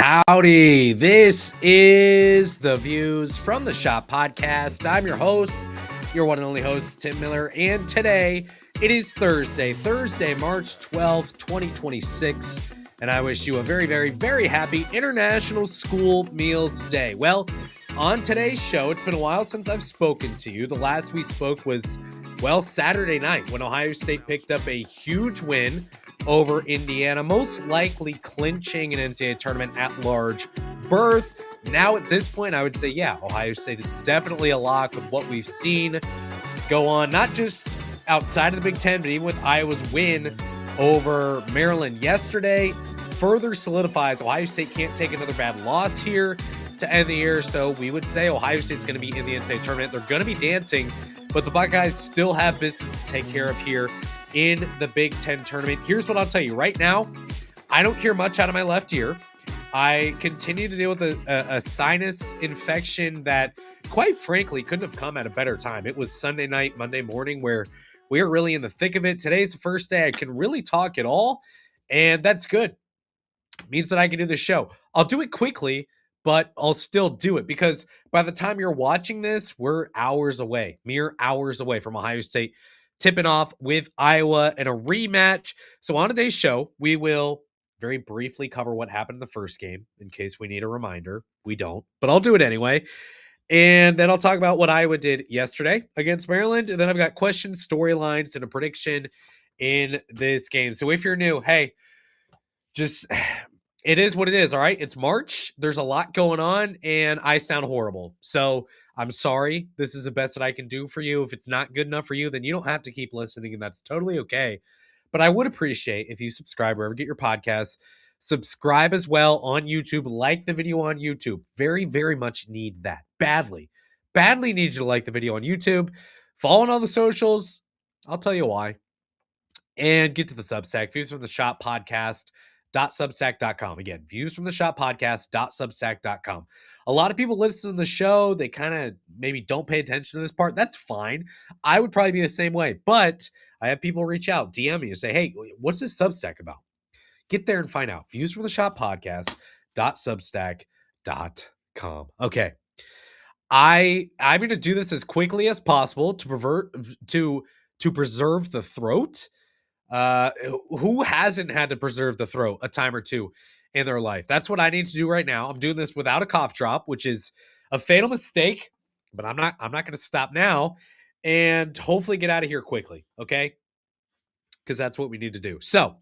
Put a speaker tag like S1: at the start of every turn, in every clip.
S1: Howdy, this is the Views from the Shop podcast. I'm your host, your one and only host, Tim Miller, and today it is Thursday, March 12th, 2026, and I wish you a very, very, very happy International School Meals Day. Well, on today's show, it's been a while since I've spoken to you. The last we spoke was, Saturday night when Ohio State picked up a huge win over Indiana, most likely clinching an NCAA tournament at large berth. Now at this point, I would say, Ohio State is definitely a lock with what we've seen go on, not just outside of the Big Ten, but even with Iowa's win over Maryland yesterday, further solidifies Ohio State can't take another bad loss here to end the year. So we would say Ohio State's going to be in the NCAA tournament. They're going to be dancing, but the Buckeyes still have business to take care of here in the Big Ten tournament. Here's what I'll tell you right now. I don't hear much out of my left ear. I continue to deal with a sinus infection that, quite frankly, couldn't have come at a better time. It was Sunday night, Monday morning, where we are really in the thick of it. Today's the first day I can really talk at all, and that's good. It means that I can do the show. I'll do it quickly, but I'll still do it because by the time you're watching this, we're mere hours away from Ohio State tipping off with Iowa in a rematch. So on today's show, we will very briefly cover what happened in the first game in case we need a reminder. We don't, but I'll do it anyway. And then I'll talk about what Iowa did yesterday against Maryland. And then I've got questions, storylines, and a prediction in this game. So if you're new, hey, it is what it is, all right? It's March. There's a lot going on, and I sound horrible. So I'm sorry. This is the best that I can do for you. If it's not good enough for you, then you don't have to keep listening, and that's totally okay. But I would appreciate if you subscribe wherever you get your podcasts. Subscribe as well on YouTube. Like the video on YouTube. Very, very much need that. Badly need you to like the video on YouTube. Follow on all the socials. I'll tell you why. And get to the Substack. Views from the Shop podcast.substack.com. Again, views from the Shop podcast.substack.com. A lot of people listen to the show. They kind of maybe don't pay attention to this part. That's fine. I would probably be the same way, but I have people reach out, DM me and say, hey, what's this Substack about? Get there and find out. Views from the Shop podcast.substack.com. Okay. I'm going to do this as quickly as possible to preserve the throat. Who hasn't had to preserve the throat a time or two in their life? That's what I need to do right now. I'm doing this without a cough drop, which is a fatal mistake, but I'm not going to stop now and hopefully get out of here quickly. Okay. Because that's what we need to do. So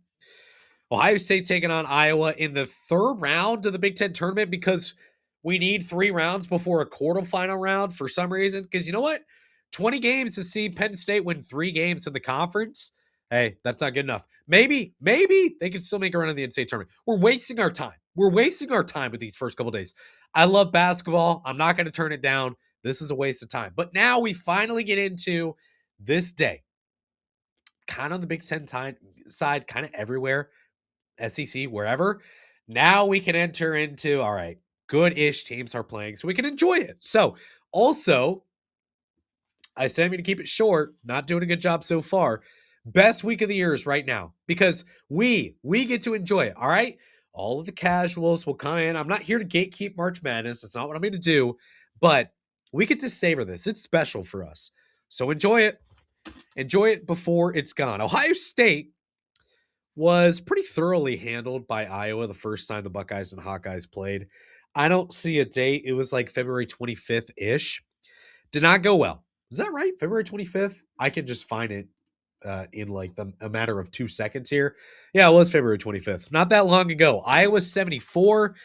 S1: Ohio State taking on Iowa in the third round of the Big Ten tournament because we need 3 rounds before a quarterfinal round for some reason. Because you know what? 20 games to see Penn State win 3 games in the conference. Hey, that's not good enough. Maybe they can still make a run in the NCAA tournament. We're wasting our time. We're wasting our time with these first couple days. I love basketball. I'm not going to turn it down. This is a waste of time. But now we finally get into this day. Kind of on the Big Ten side, kind of everywhere. SEC, wherever. Now we can enter into, all right, good-ish teams are playing, so we can enjoy it. So, also, I said I'm going to keep it short. Not doing a good job so far. Best week of the year is right now because we get to enjoy it, all right? All of the casuals will come in. I'm not here to gatekeep March Madness. That's not what I'm going to do, but we get to savor this. It's special for us. So enjoy it. Enjoy it before it's gone. Ohio State was pretty thoroughly handled by Iowa the first time the Buckeyes and Hawkeyes played. I don't see a date. It was like February 25th-ish. Did not go well. Is that right? February 25th? I can just find it in like a matter of 2 seconds here. Yeah, it was February 25th. Not that long ago. Iowa 74,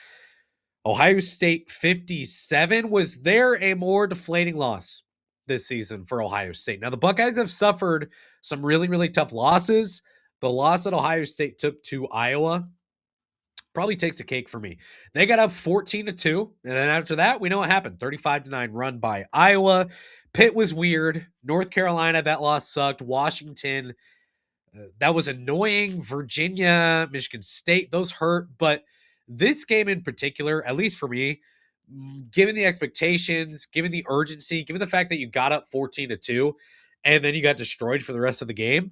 S1: Ohio State 57. Was there a more deflating loss this season for Ohio State? Now, the Buckeyes have suffered some really, really tough losses. The loss that Ohio State took to Iowa probably takes a cake for me. They got up 14-2, and then after that, we know what happened. 35-9 run by Iowa. Pitt was weird. North Carolina, that loss sucked. Washington, that was annoying. Virginia, Michigan State, those hurt. But this game in particular, at least for me, given the expectations, given the urgency, given the fact that you got up 14-2, and then you got destroyed for the rest of the game,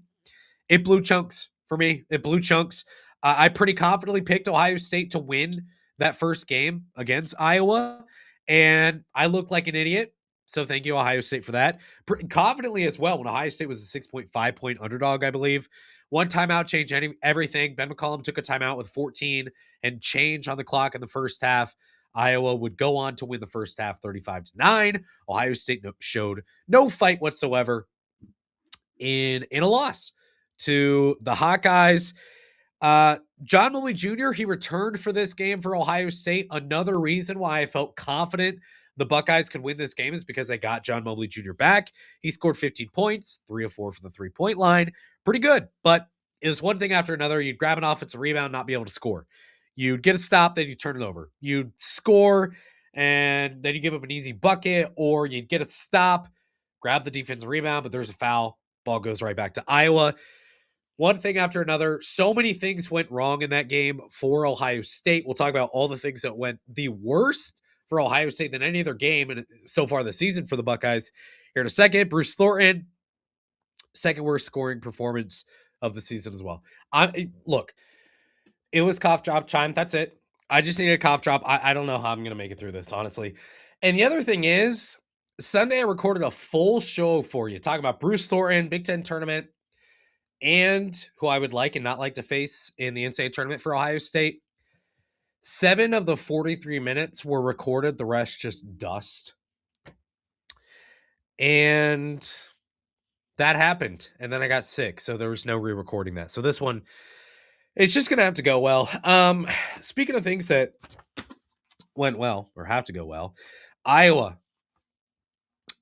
S1: it blew chunks for me. It blew chunks. I pretty confidently picked Ohio State to win that first game against Iowa, and I looked like an idiot. So thank you, Ohio State, for that. Confidently as well, when Ohio State was a 6.5 point underdog, I believe. One timeout changed everything. Ben McCollum took a timeout with 14 and change on the clock in the first half. Iowa would go on to win the first half 35-9. Ohio State showed no fight whatsoever in a loss to the Hawkeyes. John Mobley Jr., he returned for this game for Ohio State. Another reason why I felt confident the Buckeyes could win this game is because I got John Mobley Jr. back. He scored 15 points, 3 of 4 from the three-point line. Pretty good, but it was one thing after another. You'd grab an offensive rebound, not be able to score. You'd get a stop, then you turn it over. You'd score, and then you give up an easy bucket, or you'd get a stop, grab the defensive rebound, but there's a foul. Ball goes right back to Iowa. One thing after another. So many things went wrong in that game for Ohio State. We'll talk about all the things that went the worst for Ohio State than any other game and so far this season for the Buckeyes here in a second. Bruce Thornton, second worst scoring performance of the season as well. Look, it was cough drop time. That's it. I just needed a cough drop. I don't know how I'm going to make it through this, honestly. And the other thing is, Sunday I recorded a full show for you, talking about Bruce Thornton, Big Ten tournament, and who I would like and not like to face in the NCAA tournament for Ohio State. 7 of the 43 minutes were recorded. The rest just dust. And that happened. And then I got sick, so there was no re-recording that. So this one, it's just going to have to go well. Speaking of things that went well or have to go well, Iowa.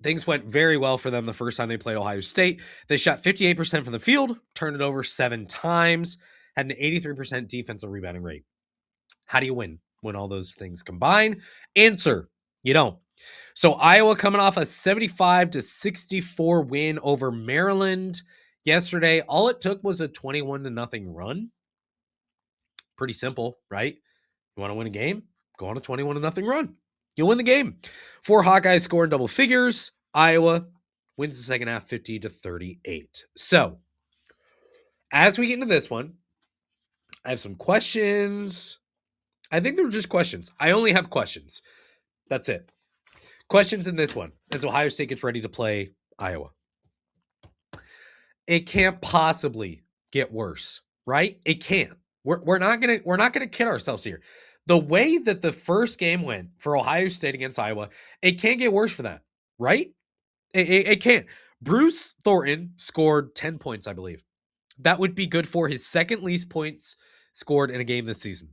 S1: Things went very well for them the first time they played Ohio State. They shot 58% from the field, turned it over 7 times, had an 83% defensive rebounding rate. How do you win when all those things combine? Answer, you don't. So Iowa coming off a 75-64 win over Maryland yesterday. All it took was a 21-0 run. Pretty simple, right? You want to win a game? Go on a 21-0 run. You'll win the game. 4 Hawkeyes score in double figures. Iowa wins the second half 50-38. So, as we get into this one, I have some questions. I think they were just questions. I only have questions. That's it. Questions in this one as Ohio State gets ready to play Iowa. It can't possibly get worse, right? It can't. We're not gonna kid ourselves here. The way that the first game went for Ohio State against Iowa, it can't get worse for that, right? It can't. Bruce Thornton scored 10 points, I believe. That would be good for his second least points scored in a game this season.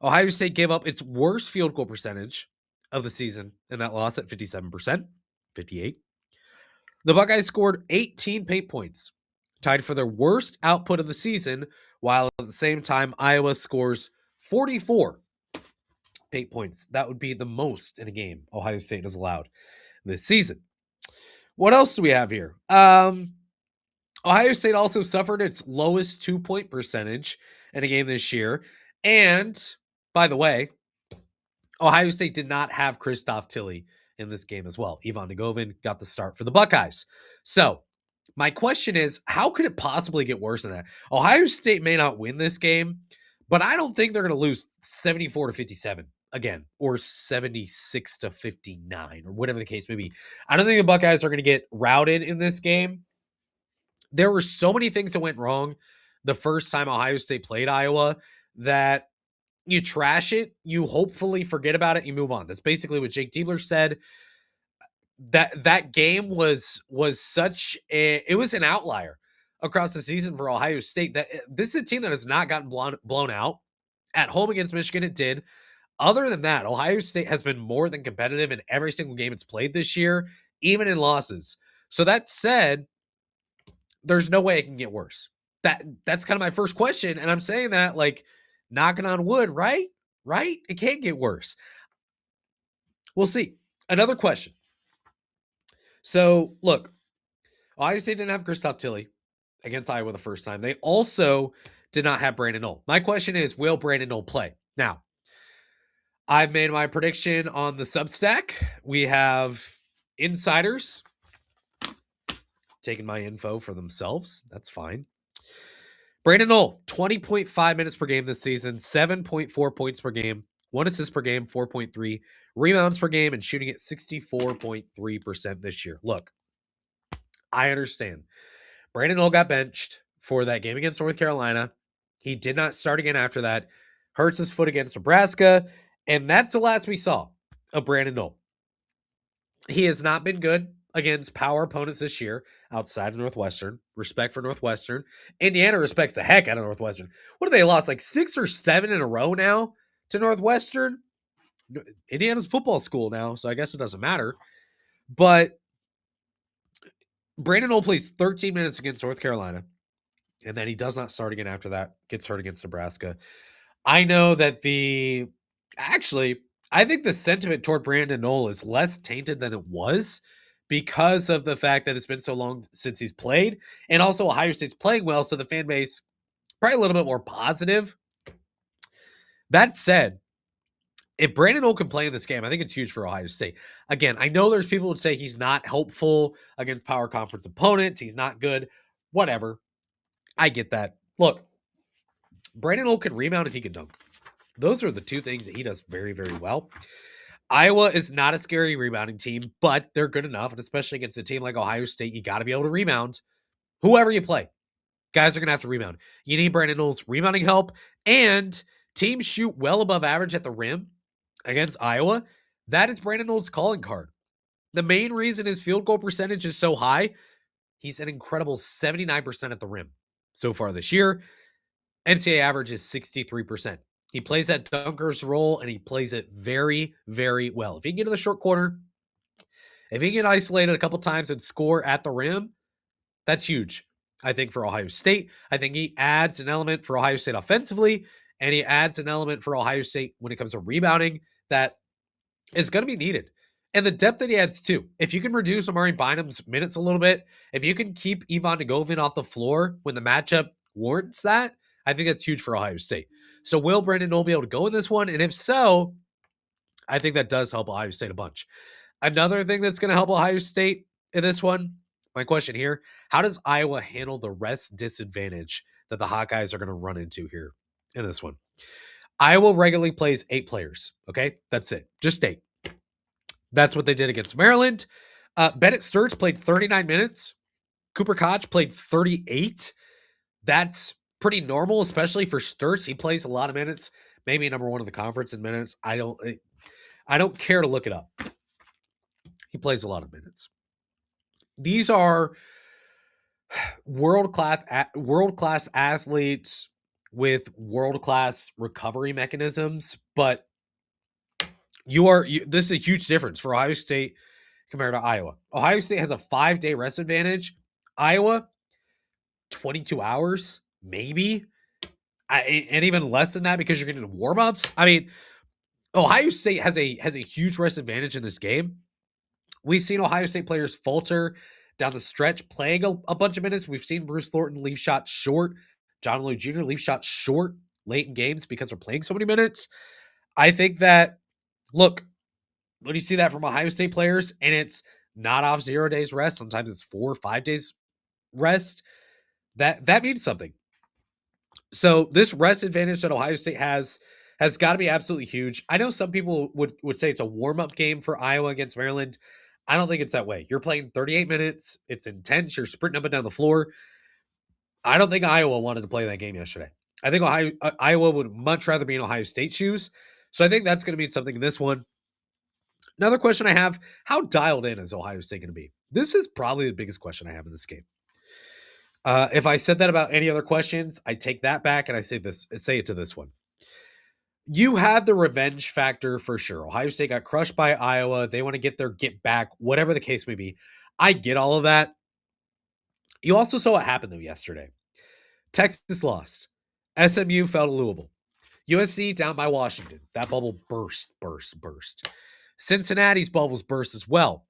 S1: Ohio State gave up its worst field goal percentage of the season in that loss at 57%, 58. The Buckeyes scored 18 paint points, tied for their worst output of the season, while at the same time, Iowa scores 44 paint points. That would be the most in a game Ohio State has allowed this season. What else do we have here? Ohio State also suffered its lowest 2-point percentage in a game this year. And, by the way, Ohio State did not have Christoph Tilley in this game as well. Ivan Negovin got the start for the Buckeyes. So, my question is, how could it possibly get worse than that? Ohio State may not win this game, but I don't think they're going to lose 74-57 again, or 76-59, or whatever the case may be. I don't think the Buckeyes are going to get routed in this game. There were so many things that went wrong the first time Ohio State played Iowa that you trash it, you hopefully forget about it, you move on. That's basically what Jake Diebler said. That game was such it was an outlier across the season for Ohio State. That this is a team that has not gotten blown out. At home against Michigan, it did. Other than that, Ohio State has been more than competitive in every single game it's played this year, even in losses. So that said, there's no way it can get worse. That's kind of my first question, and I'm saying that like knocking on wood, right? Right? It can't get worse. We'll see. Another question. So, look, Ohio State didn't have Christoph Tilley against Iowa the first time. They also did not have Brandon Knoll. My question is, will Brandon Knoll play? Now, I've made my prediction on the Substack. We have insiders taking my info for themselves. That's fine. Brandon Knoll, 20.5 minutes per game this season, 7.4 points per game, 1 assist per game, 4.3 rebounds per game, and shooting at 64.3% this year. Look, I understand. Brandon Knoll got benched for that game against North Carolina. He did not start again after that. Hurts his foot against Nebraska, and that's the last we saw of Brandon Knoll. He has not been good against power opponents this year outside of Northwestern. Respect for Northwestern. Indiana respects the heck out of Northwestern. What have they lost? Like 6 or 7 in a row now to Northwestern? Indiana's football school now, so I guess it doesn't matter. But Brandon Knoll plays 13 minutes against North Carolina, and then he does not start again after that. Gets hurt against Nebraska. I know that I think the sentiment toward Brandon Knoll is less tainted than it was because of the fact that it's been so long since he's played, and also Ohio State's playing well, so the fan base probably a little bit more positive. That said, if Brandon Knoll can play in this game, I think it's huge for Ohio State. Again, I know there's people who would say he's not helpful against power conference opponents. He's not good. Whatever. I get that. Look, Brandon Knoll can rebound if he can dunk. Those are the two things that he does very, very well. Iowa is not a scary rebounding team, but they're good enough. And especially against a team like Ohio State, you got to be able to rebound. Whoever you play, guys are going to have to rebound. You need Brandon Knoll's rebounding help. And teams shoot well above average at the rim against Iowa. That is Brandon Knoll's calling card. The main reason his field goal percentage is so high, he's an incredible 79% at the rim so far this year. NCAA average is 63%. He plays that dunker's role, and he plays it very, very well. If he can get to the short corner, if he can get isolated a couple times and score at the rim, that's huge, I think, for Ohio State. I think he adds an element for Ohio State offensively, and he adds an element for Ohio State when it comes to rebounding that is going to be needed. And the depth that he adds, too. If you can reduce Amari Bynum's minutes a little bit, if you can keep Ivan Nagovin off the floor when the matchup warrants that, I think that's huge for Ohio State. So will Brandon Knoll be able to go in this one? And if so, I think that does help Ohio State a bunch. Another thing that's going to help Ohio State in this one, my question here, how does Iowa handle the rest disadvantage that the Hawkeyes are going to run into here in this one? Iowa regularly plays 8 players, okay? That's it. Just 8. That's what they did against Maryland. Bennett Sturts played 39 minutes. Cooper Koch played 38. That's pretty normal, especially for Sturts. He plays a lot of minutes, maybe number 1 in the conference in minutes. I don't care to look it up. He plays a lot of minutes. These are world-class athletes with world-class recovery mechanisms, but this is a huge difference for Ohio State compared to Iowa. Ohio State has a 5-day rest advantage. Iowa, 22 hours, maybe. And even less than that because you're getting warm-ups. I mean, Ohio State has a huge rest advantage in this game. We've seen Ohio State players falter down the stretch, playing a bunch of minutes. We've seen Bruce Thornton leave shots short. John Lou Jr. leave shots short late in games because they're playing so many minutes. I think that, look, when you see that from Ohio State players, and it's not off 0 days rest, sometimes it's 4 or 5 days rest, that means something. So this rest advantage that Ohio State has got to be absolutely huge. I know some people would say it's a warm-up game for Iowa against Maryland. I don't think it's that way. You're playing 38 minutes. It's intense. You're sprinting up and down the floor. I don't think Iowa wanted to play that game yesterday. I think Iowa would much rather be in Ohio State shoes. So I think that's going to mean something in this one. Another question I have, how dialed in is Ohio State going to be? This is probably the biggest question I have in this game. If I said that about any other questions, I take that back and I say it to this one. You have the revenge factor for sure. Ohio State got crushed by Iowa. They want to get their get back, whatever the case may be. I get all of that. You also saw what happened, though, yesterday. Texas lost. SMU fell to Louisville. USC down by Washington. That bubble burst. Cincinnati's bubbles burst as well.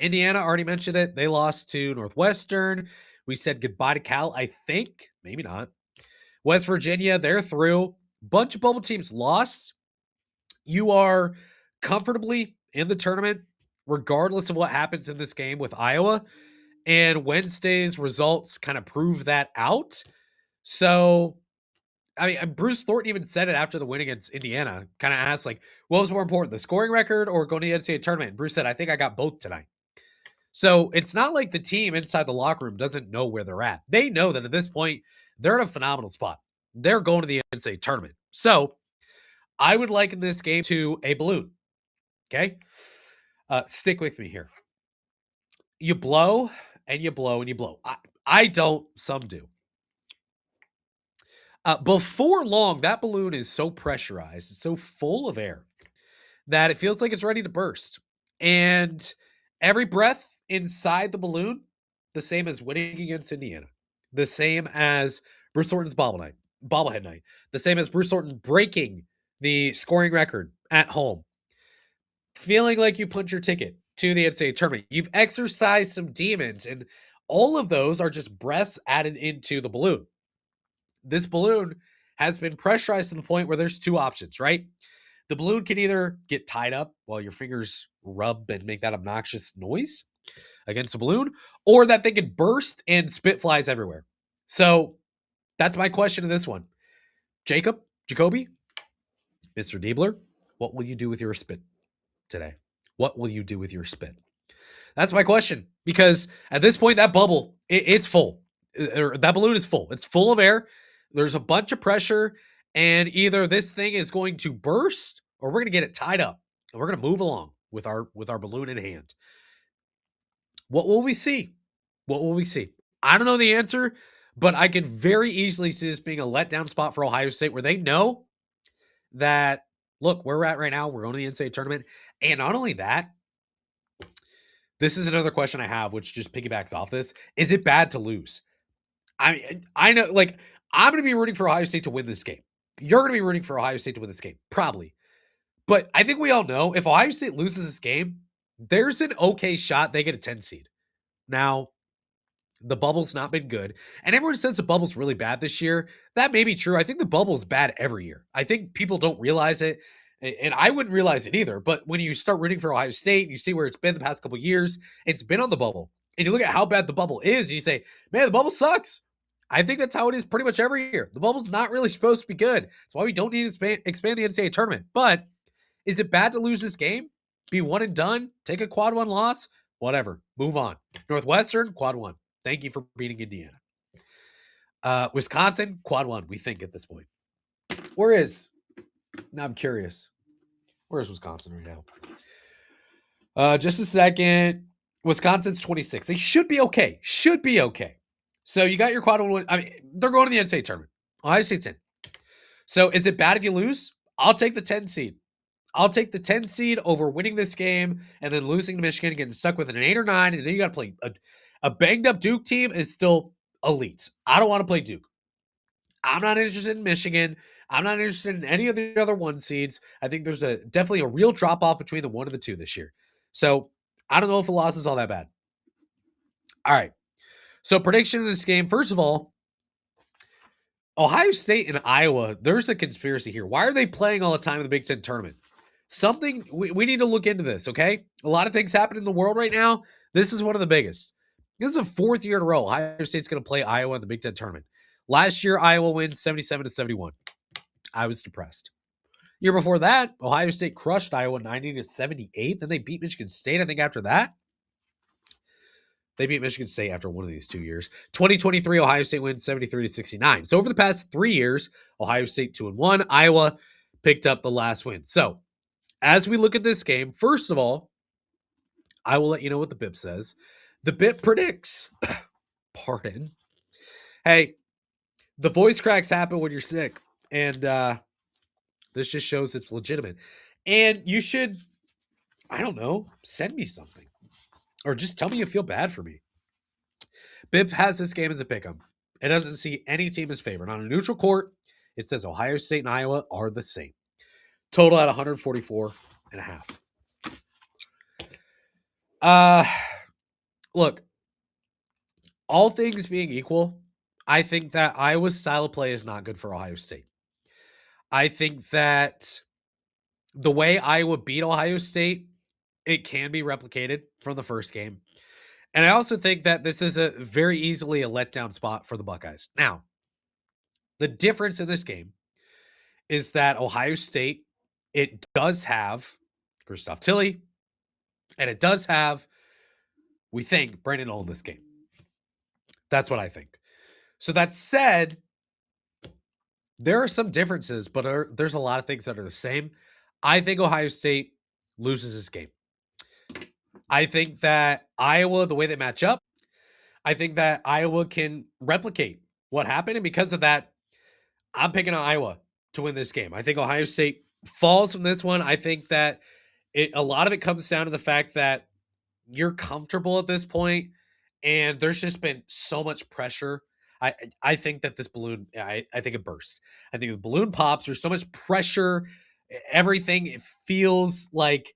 S1: Indiana, already mentioned it. They lost to Northwestern. We said goodbye to Cal, I think. Maybe not. West Virginia, they're through. Bunch of bubble teams lost. You are comfortably in the tournament, regardless of what happens in this game with Iowa. And Wednesday's results kind of prove that out. So, I mean, Bruce Thornton even said it after the win against Indiana. Kind of asked, like, what was more important, the scoring record or going to the NCAA tournament? And Bruce said, I think I got both tonight. So it's not like the team inside the locker room doesn't know where they're at. They know that at this point, they're in a phenomenal spot. They're going to the NCAA tournament. So I would liken this game to a balloon. Okay. Stick with me here. You blow and you blow and you blow. I don't, some do. Before long, that balloon is so pressurized, it's so full of air that it feels like it's ready to burst. And every breath inside the balloon, the same as winning against Indiana, the same as Bruce Thornton's bobblehead night, the same as Bruce Thornton breaking the scoring record at home, feeling like you punch your ticket to the NCAA tournament. You've exercised some demons, and all of those are just breaths added into the balloon. This balloon has been pressurized to the point where there's two options, right? The balloon can either get tied up while your fingers rub and make that obnoxious noise against the balloon, or that thing could burst and spit flies everywhere. So that's my question to this one. Jacoby, Mr. Diebler, what will you do with your spit today? What will you do with your spit? That's my question, because at this point, that bubble, it's full. That balloon is full. It's full of air. There's a bunch of pressure, and either this thing is going to burst or we're going to get it tied up and we're going to move along with our balloon in hand. What will we see? What will we see? I don't know the answer, but I could very easily see this being a letdown spot for Ohio State, where they know that, look, where we're at right now, we're going to the NCAA tournament. And not only that, this is another question I have, which just piggybacks off this. Is it bad to lose? I know, like, I'm going to be rooting for Ohio State to win this game. You're going to be rooting for Ohio State to win this game, probably. But I think we all know if Ohio State loses this game, there's an okay shot they get a 10 seed. Now, the bubble's not been good. And everyone says the bubble's really bad this year. That may be true. I think the bubble's bad every year. I think people don't realize it. And I wouldn't realize it either. But when you start rooting for Ohio State, you see where it's been the past couple of years, it's been on the bubble. And you look at how bad the bubble is, and you say, man, the bubble sucks. I think that's how it is pretty much every year. The bubble's not really supposed to be good. That's why we don't need to expand the NCAA tournament. But is it bad to lose this game? Be one and done? Take a quad one loss? Whatever. Move on. Northwestern, quad one. Thank you for beating Indiana. Wisconsin, quad one, we think at this point. Where is? Now I'm curious. Where is Wisconsin right now? Just a second. Wisconsin's 26. They should be okay. Should be okay. So you got your quad one. I mean, they're going to the NCAA tournament. Ohio State's in. So is it bad if you lose? I'll take the 10 seed. I'll take the 10 seed over winning this game and then losing to Michigan and getting stuck with an 8 or 9. And then you got to play a banged up Duke team is still elite. I don't want to play Duke. I'm not interested in Michigan. I'm not interested in any of the other one seeds. I think there's definitely a real drop off between the 1 and the 2 this year. So I don't know if a loss is all that bad. All right. So prediction of this game. First of all, Ohio State and Iowa, there's a conspiracy here. Why are they playing all the time in the Big Ten tournament? Something, we need to look into this, okay? A lot of things happen in the world right now. This is one of the biggest. This is a 4th year in a row. Ohio State's going to play Iowa in the Big Ten tournament. Last year, Iowa wins 77-71. I was depressed. Year before that, Ohio State crushed Iowa 90-78. Then they beat Michigan State, I think, after that. They beat Michigan State after one of these 2 years. 2023, Ohio State wins 73-69. So over the past 3 years, Ohio State 2-1. Iowa picked up the last win. So as we look at this game, first of all, I will let you know what the BIP says. The BIP predicts, pardon. Hey, the voice cracks happen when you're sick. And this just shows it's legitimate. And you should, I don't know, send me something. Or just tell me you feel bad for me. BIP has this game as a pick'em. It doesn't see any team as favored. On a neutral court, it says Ohio State and Iowa are the same. Total at 144.5. Look, all things being equal, I think that Iowa's style of play is not good for Ohio State. I think that the way Iowa beat Ohio State, it can be replicated from the first game. And I also think that this is a very easily a letdown spot for the Buckeyes. Now, The difference in this game is that Ohio State, it does have Christoph Tilley, and it does have, we think, Brandon Ole in this game. That's what I think. So that said, there are some differences, but there's a lot of things that are the same. I think Ohio State loses this game. I think that Iowa, the way they match up, I think that Iowa can replicate what happened. And because of that, I'm picking on Iowa to win this game. I think Ohio State falls from this one. I think that a lot of it comes down to the fact that you're comfortable at this point, and there's just been so much pressure. I think that this balloon, I think it burst. I think the balloon pops. There's so much pressure. Everything, it feels like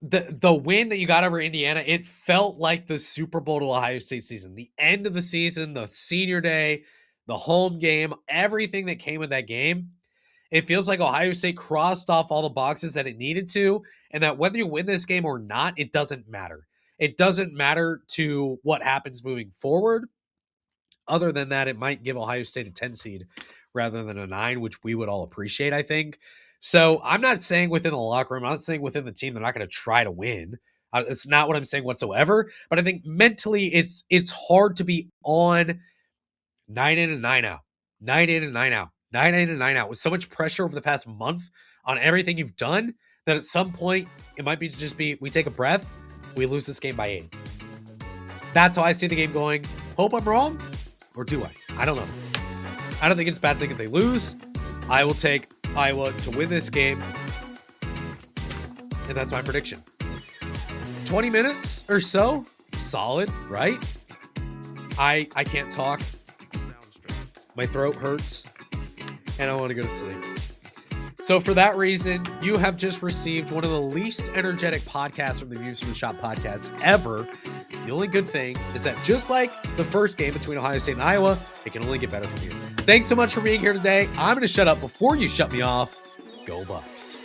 S1: the win that you got over Indiana, it felt like the Super Bowl to Ohio State season. The end of the season, the senior day, the home game, everything that came with that game. It feels like Ohio State crossed off all the boxes that it needed to, and that whether you win this game or not, it doesn't matter. It doesn't matter to what happens moving forward. Other than that, it might give Ohio State a 10 seed rather than a 9, which we would all appreciate, I think. So I'm not saying within the locker room, I'm not saying within the team they're not going to try to win. It's not what I'm saying whatsoever. But I think mentally it's hard to be on 9 in and 9 out, 9 in and 9 out, 9 in and 9 out with so much pressure over the past month on everything you've done that at some point it might be just be we take a breath, we lose this game by 8. That's how I see the game going. Hope I'm wrong, or do I? I don't know. I don't think it's a bad thing if they lose. I will take Iowa to win this game, and that's my prediction. 20 minutes or so, solid, right? I can't talk. My throat hurts, and I want to go to sleep. So for that reason, you have just received one of the least energetic podcasts from the Views from the Shop podcast ever. The only good thing is that just like the first game between Ohio State and Iowa, it can only get better from here. Thanks so much for being here today. I'm going to shut up before you shut me off. Go Bucks.